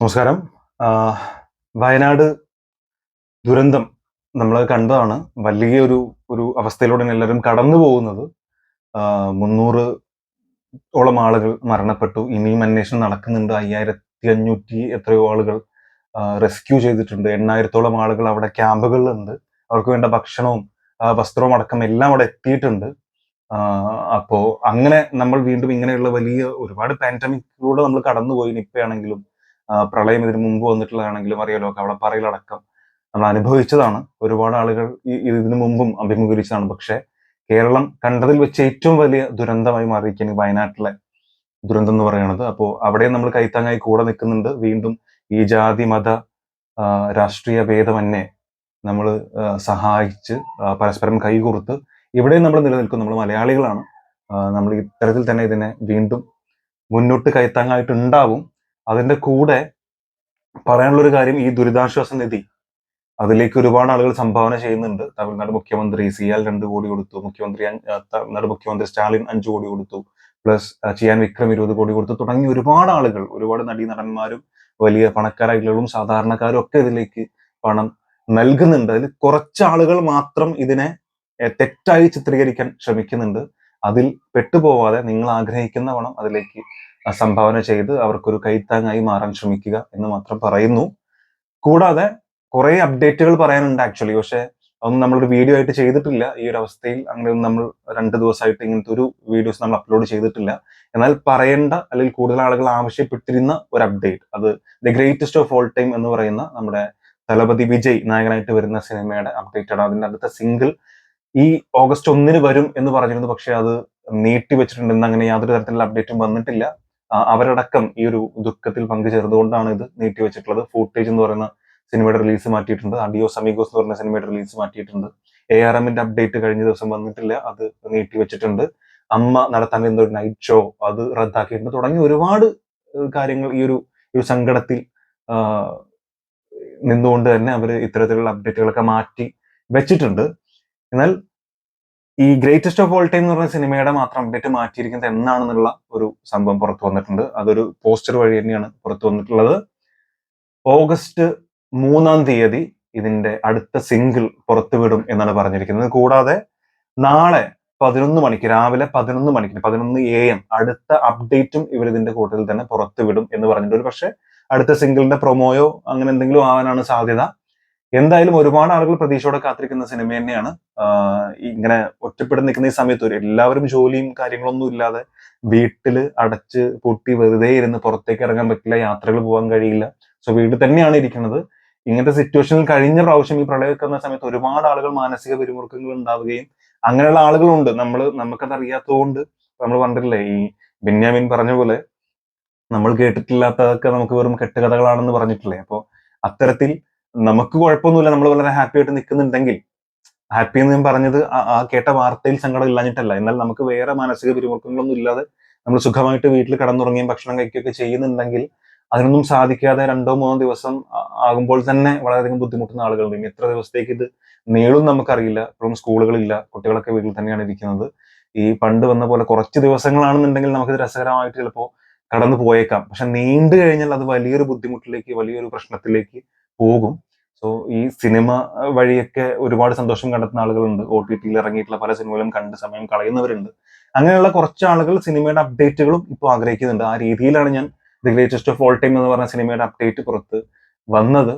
നമസ്കാരം. വയനാട് ദുരന്തം നമ്മൾ കണ്ടതാണ്. വലിയൊരു ഒരു അവസ്ഥയിലൂടെയാണ് എല്ലാവരും കടന്നു പോകുന്നത്. 300 ഓളം ആളുകൾ മരണപ്പെട്ടു. ഇനിയും അന്വേഷണം നടക്കുന്നുണ്ട്. 5500 എത്രയോ ആളുകൾ റെസ്ക്യൂ ചെയ്തിട്ടുണ്ട്. 8000-ഓളം ആളുകൾ അവിടെ ക്യാമ്പുകളിലുണ്ട്. അവർക്ക് വേണ്ട ഭക്ഷണവും വസ്ത്രവും അടക്കം എല്ലാം അവിടെ എത്തിയിട്ടുണ്ട്. അപ്പോ അങ്ങനെ നമ്മൾ വീണ്ടും ഇങ്ങനെയുള്ള വലിയ ഒരുപാട് പാൻഡമിക്കിലൂടെ നമ്മൾ കടന്നുപോയി. നിപ്പയാണെങ്കിലും പ്രളയം ഇതിനു മുമ്പ് വന്നിട്ടുള്ളതാണെങ്കിലും അറിയാലോ, കവളപ്പാറയിലടക്കം നമ്മൾ അനുഭവിച്ചതാണ്. ഒരുപാട് ആളുകൾ ഇതിനു മുമ്പും അഭിമുഖീകരിച്ചതാണ്. പക്ഷേ കേരളം കണ്ടതിൽ വെച്ച് ഏറ്റവും വലിയ ദുരന്തമായി മാറിയിരിക്കുകയാണ് ഈ വയനാട്ടിലെ ദുരന്തം എന്ന് പറയുന്നത്. അപ്പോൾ അവിടെയും നമ്മൾ കൈത്താങ്ങായി കൂടെ നിൽക്കുന്നുണ്ട്. വീണ്ടും ഈ ജാതി മത രാഷ്ട്രീയ ഭേദമന്യേ നമ്മൾ സഹായിച്ച് പരസ്പരം കൈകോർത്ത് ഇവിടെയും നമ്മൾ നിലനിൽക്കും. നമ്മൾ മലയാളികളാണ്. നമ്മൾ ഇത്തരത്തിൽ തന്നെ ഇതിനെ വീണ്ടും മുന്നോട്ട് കൈത്താങ്ങായിട്ടുണ്ടാവും. അതിന്റെ കൂടെ പറയാനുള്ള ഒരു കാര്യം, ഈ ദുരിതാശ്വാസ നിധി അതിലേക്ക് ഒരുപാട് ആളുകൾ സംഭാവന ചെയ്യുന്നുണ്ട്. തമിഴ്നാട് മുഖ്യമന്ത്രി സിയാൽ 2 കോടി കൊടുത്തു. തമിഴ്നാട് മുഖ്യമന്ത്രി സ്റ്റാലിൻ 5 കോടി കൊടുത്തു. പ്ലസ് ചിയാൻ വിക്രം 20 കോടി കൊടുത്തു. തുടങ്ങി ഒരുപാട് ആളുകൾ, ഒരുപാട് നടീനടന്മാരും വലിയ പണക്കാരായിട്ടുള്ളവരും സാധാരണക്കാരും ഒക്കെ ഇതിലേക്ക് പണം നൽകുന്നുണ്ട്. അതിൽ കുറച്ച് ആളുകൾ മാത്രം ഇതിനെ തെറ്റായി ചിത്രീകരിക്കാൻ ശ്രമിക്കുന്നുണ്ട്. അതിൽ പെട്ടുപോവാതെ നിങ്ങൾ ആഗ്രഹിക്കുന്ന പണം അതിലേക്ക് സംഭാവന ചെയ്ത് അവർക്കൊരു കൈത്താങ്ങായി മാറാൻ ശ്രമിക്കുക എന്ന് മാത്രം പറയുന്നു. കൂടാതെ കുറെ അപ്ഡേറ്റുകൾ പറയാനുണ്ട് ആക്ച്വലി. പക്ഷെ അതൊന്നും നമ്മളൊരു വീഡിയോ ആയിട്ട് ചെയ്തിട്ടില്ല. ഈ ഒരു അവസ്ഥയിൽ അങ്ങനെയൊന്നും നമ്മൾ 2 ദിവസമായിട്ട് ഇങ്ങനത്തെ ഒരു വീഡിയോസ് നമ്മൾ അപ്ലോഡ് ചെയ്തിട്ടില്ല. എന്നാൽ പറയേണ്ട, അല്ലെങ്കിൽ കൂടുതൽ ആളുകൾ ആവശ്യപ്പെട്ടിരുന്ന ഒരു അപ്ഡേറ്റ്, അത് the greatest of all time എന്ന് പറയുന്ന നമ്മുടെ തലപതി വിജയ് നായകനായിട്ട് വരുന്ന സിനിമയുടെ അപ്ഡേറ്റ് ആണ്. അതിന്റെ അടുത്ത സിംഗിൾ ഈ ഓഗസ്റ്റ് 1 വരും എന്ന് പറഞ്ഞിരുന്നു. പക്ഷെ അത് നീട്ടി വെച്ചിട്ടുണ്ട്. ഇന്ന് അങ്ങനെ യാതൊരു തരത്തിലുള്ള അപ്ഡേറ്റും വന്നിട്ടില്ല. അവരടക്കം ഈ ഒരു ദുഃഖത്തിൽ പങ്കുചേർന്നുകൊണ്ടാണ് ഇത് നീട്ടി വെച്ചിട്ടുള്ളത്. ഫൂട്ടേജ് എന്ന് പറയുന്ന സിനിമയുടെ റിലീസ് മാറ്റിയിട്ടുണ്ട്. അഡിയോസ് അമീഗോസ് എന്ന് പറഞ്ഞ സിനിമയുടെ റിലീസ് മാറ്റിയിട്ടുണ്ട്. ARMന്റെ അപ്ഡേറ്റ് കഴിഞ്ഞ ദിവസം വന്നിട്ടില്ല, അത് നീട്ടി വെച്ചിട്ടുണ്ട്. അമ്മ നടത്താൻ വരുന്ന ഒരു നൈറ്റ് ഷോ അത് റദ്ദാക്കിയിട്ടുണ്ട്. തുടങ്ങി ഒരുപാട് കാര്യങ്ങൾ ഈ ഒരു സങ്കടത്തിൽ നിന്നുകൊണ്ട് തന്നെ അവർ ഇത്തരത്തിലുള്ള അപ്ഡേറ്റുകളൊക്കെ മാറ്റി വെച്ചിട്ടുണ്ട്. എന്നാൽ ഈ ഗ്രേറ്റസ്റ്റ് ഓഫ് ഓൾ ടൈം എന്ന് പറഞ്ഞ സിനിമയുടെ മാത്രം അപ്ഡേറ്റ് മാറ്റിയിരിക്കുന്നത് എന്നാണെന്നുള്ള ഒരു സംഭവം പുറത്തു വന്നിട്ടുണ്ട്. അതൊരു പോസ്റ്റർ വഴി തന്നെയാണ് പുറത്തു വന്നിട്ടുള്ളത്. ഓഗസ്റ്റ് 3 ഇതിന്റെ അടുത്ത സിംഗിൾ പുറത്തുവിടും എന്നാണ് പറഞ്ഞിരിക്കുന്നത്. കൂടാതെ നാളെ 11 മണിക്ക്, രാവിലെ 11 മണിക്ക് 11 AM അടുത്ത അപ്ഡേറ്റും ഇവർ ഇതിന്റെ കൂട്ടത്തിൽ തന്നെ പുറത്തുവിടും എന്ന് പറഞ്ഞിട്ടുണ്ട്. പക്ഷെ അടുത്ത സിംഗിളിന്റെ പ്രൊമോയോ അങ്ങനെ എന്തെങ്കിലും ആവാനാണ് സാധ്യത. എന്തായാലും ഒരുപാട് ആളുകൾ പ്രതീക്ഷയോടെ കാത്തിരിക്കുന്ന സിനിമ തന്നെയാണ്. ഇങ്ങനെ ഒറ്റപ്പെട്ട് നിൽക്കുന്ന ഈ സമയത്ത് എല്ലാവരും ജോലിയും കാര്യങ്ങളൊന്നും ഇല്ലാതെ വീട്ടില് അടച്ച് പൂട്ടി വെറുതെ ഇരുന്ന് പുറത്തേക്ക് ഇറങ്ങാൻ പറ്റില്ല, യാത്രകൾ പോകാൻ കഴിയില്ല. സോ വീട്ടിൽ തന്നെയാണ് ഇരിക്കുന്നത്. ഇങ്ങനത്തെ സിറ്റുവേഷനിൽ കഴിഞ്ഞ പ്രാവശ്യം ഈ പ്രളയമൊക്കെ വന്ന സമയത്ത് ഒരുപാട് ആളുകൾ മാനസിക പിരിമുറുക്കങ്ങൾ ഉണ്ടാവുകയും അങ്ങനെയുള്ള ആളുകളുണ്ട്. നമുക്കത് അറിയാത്തതുകൊണ്ട് നമ്മൾ കണ്ടിട്ടില്ലേ, ഈ ബെന്യാമിൻ പറഞ്ഞ പോലെ നമ്മൾ കേട്ടിട്ടില്ലാത്തതൊക്കെ നമുക്ക് വെറും കെട്ടുകഥകളാണെന്ന് പറഞ്ഞിട്ടില്ലേ. അപ്പോ അത്തരത്തിൽ നമുക്ക് കുഴപ്പമൊന്നുമില്ല, നമ്മൾ വളരെ ഹാപ്പി ആയിട്ട് നിൽക്കുന്നുണ്ടെങ്കിൽ, ഹാപ്പി എന്ന് ഞാൻ പറഞ്ഞത് ആ കേട്ട വാർത്തയിൽ സങ്കടം ഇല്ലാഞ്ഞിട്ടല്ല, എന്നാൽ നമുക്ക് വേറെ മാനസിക പിരിമുറുക്കങ്ങളൊന്നും ഇല്ലാതെ നമ്മൾ സുഖമായിട്ട് വീട്ടിൽ കടന്നുറങ്ങുകയും ഭക്ഷണം കഴിക്കുകയൊക്കെ ചെയ്യുന്നുണ്ടെങ്കിൽ അതിനൊന്നും സാധിക്കാതെ 2-3 ദിവസം ആകുമ്പോൾ തന്നെ വളരെയധികം ബുദ്ധിമുട്ടുന്ന ആളുകളുണ്ട്. ഇനി എത്ര ദിവസത്തേക്ക് ഇത് നീളും നമുക്കറിയില്ല. ഇപ്പോഴും സ്കൂളുകളില്ല, കുട്ടികളൊക്കെ വീട്ടിൽ തന്നെയാണ് ഇരിക്കുന്നത്. ഈ പണ്ട് വന്ന പോലെ കുറച്ച് ദിവസങ്ങളാണെന്നുണ്ടെങ്കിൽ നമുക്കിത് രസകരമായിട്ട് ചിലപ്പോൾ കടന്നു പോയേക്കാം. പക്ഷെ നീണ്ടു കഴിഞ്ഞാൽ അത് വലിയൊരു ബുദ്ധിമുട്ടിലേക്ക്, വലിയൊരു പ്രശ്നത്തിലേക്ക് പോകും. സോ ഈ സിനിമ വഴിയൊക്കെ ഒരുപാട് സന്തോഷം കണ്ടെത്തുന്ന ആളുകളുണ്ട്. OTTയിൽ ഇറങ്ങിയിട്ടുള്ള പല സിനിമകളും കണ്ട് സമയം കളയുന്നവരുണ്ട്. അങ്ങനെയുള്ള കുറച്ച് ആളുകൾ സിനിമയുടെ അപ്ഡേറ്റുകളും ഇപ്പോൾ ആഗ്രഹിക്കുന്നുണ്ട്. ആ രീതിയിലാണ് ഞാൻ the greatest of all time എന്ന് പറഞ്ഞ സിനിമയുടെ അപ്ഡേറ്റ് പുറത്ത് വന്നത്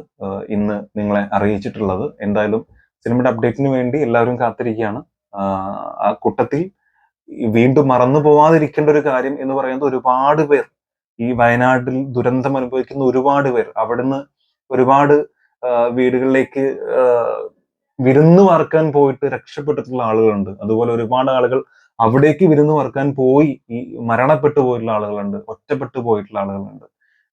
ഇന്ന് നിങ്ങളെ അറിയിച്ചിട്ടുള്ളത്. എന്തായാലും സിനിമയുടെ അപ്ഡേറ്റിന് വേണ്ടി എല്ലാവരും കാത്തിരിക്കുകയാണ്. ആ കൂട്ടത്തിൽ വീണ്ടും മറന്നു പോവാതിരിക്കേണ്ട ഒരു കാര്യം എന്ന് പറയുന്നത്, ഒരുപാട് പേർ ഈ വയനാട്ടിൽ ദുരന്തം അനുഭവിക്കുന്ന ഒരുപാട് പേർ അവിടുന്ന് ഒരുപാട് വീടുകളിലേക്ക് വിരുന്ന് പാർക്കാൻ പോയിട്ട് രക്ഷപ്പെട്ടിട്ടുള്ള ആളുകളുണ്ട്. അതുപോലെ ഒരുപാട് ആളുകൾ അവിടേക്ക് വിരുന്ന് പാർക്കാൻ പോയി ഈ മരണപ്പെട്ടു പോയിട്ടുള്ള ആളുകളുണ്ട്, ഒറ്റപ്പെട്ടു പോയിട്ടുള്ള ആളുകളുണ്ട്.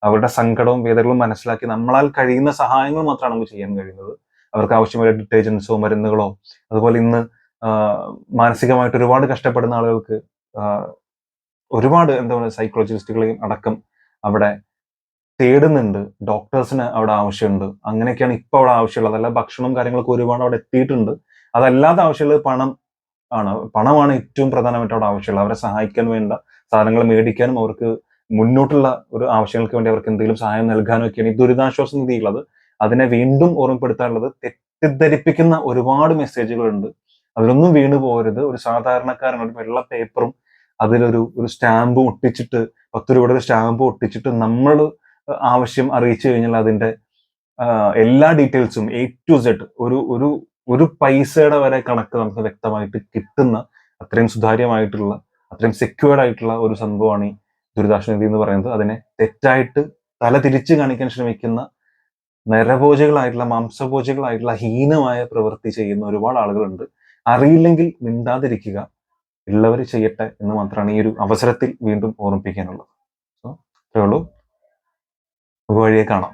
അവരുടെ സങ്കടവും വേദനകളും മനസ്സിലാക്കി നമ്മളാൽ കഴിയുന്ന സഹായങ്ങൾ മാത്രമാണ് നമുക്ക് ചെയ്യാൻ കഴിയുന്നത്. അവർക്ക് ആവശ്യമായ ഡിറ്റർജൻസോ മരുന്നുകളോ, അതുപോലെ ഇന്ന് മാനസികമായിട്ട് ഒരുപാട് കഷ്ടപ്പെടുന്ന ആളുകൾക്ക് ഒരുപാട് എന്താ പറയുക, സൈക്കോളജിസ്റ്റുകളെയും അടക്കം അവിടെ തേടുന്നുണ്ട്. ഡോക്ടേഴ്സിന് അവിടെ ആവശ്യമുണ്ട്. അങ്ങനെയൊക്കെയാണ് ഇപ്പൊ അവിടെ ആവശ്യമുള്ളത്. അതല്ല, ഭക്ഷണവും കാര്യങ്ങളൊക്കെ ഒരുപാട് അവിടെ എത്തിയിട്ടുണ്ട്. അതല്ലാതെ ആവശ്യമുള്ളത് പണമാണ് ഏറ്റവും പ്രധാനമായിട്ട് അവിടെ ആവശ്യമുള്ളത്. അവരെ സഹായിക്കാൻ വേണ്ട സാധനങ്ങൾ മേടിക്കാനും അവർക്ക് മുന്നോട്ടുള്ള ഒരു ആവശ്യങ്ങൾക്ക് വേണ്ടി അവർക്ക് എന്തെങ്കിലും സഹായം നൽകാനൊക്കെയാണ് ഈ ദുരിതാശ്വാസ നിധിയുള്ളത്. അതിനെ വീണ്ടും ഓർമ്മപ്പെടുത്താനുള്ളത്, തെറ്റിദ്ധരിപ്പിക്കുന്ന ഒരുപാട് മെസ്സേജുകളുണ്ട്. അതിലൊന്നും വീണു പോകരുത്. ഒരു സാധാരണക്കാരൻ ഒരു വെള്ള പേപ്പറും ഒരു സ്റ്റാമ്പും ഒട്ടിച്ചിട്ട്, 10 രൂപയുടെ ഒരു സ്റ്റാമ്പ് ഒട്ടിച്ചിട്ട് നമ്മൾ ആവശ്യം അറിയിച്ചു കഴിഞ്ഞാൽ അതിന്റെ എല്ലാ ഡീറ്റെയിൽസും A to Z ഒരു പൈസയുടെ വരെ കണക്ക് നമുക്ക് വ്യക്തമായിട്ട് കിട്ടുന്ന അത്രയും സുതാര്യമായിട്ടുള്ള, അത്രയും സെക്യൂർഡ് ആയിട്ടുള്ള ഒരു സംഭവമാണ് ഈ ദുരിതാശ്വാസ നിധി എന്ന് പറയുന്നത്. അതിനെ തെറ്റായിട്ട് തല തിരിച്ച് കാണിക്കാൻ ശ്രമിക്കുന്ന നരഭോജികളായിട്ടുള്ള, മാംസഭോജികളായിട്ടുള്ള ഹീനമായ പ്രവൃത്തി ചെയ്യുന്ന ഒരുപാട് ആളുകളുണ്ട്. അറിയില്ലെങ്കിൽ മിണ്ടാതിരിക്കുക, ഉള്ളവർ ചെയ്യട്ടെ എന്ന് മാത്രമാണ് ഈ ഒരു അവസരത്തിൽ വീണ്ടും ഓർമ്മിപ്പിക്കാനുള്ളത്. സോ ഇത്രേ ഉള്ളൂ. നമുക്ക് വഴിയെ കാണാം.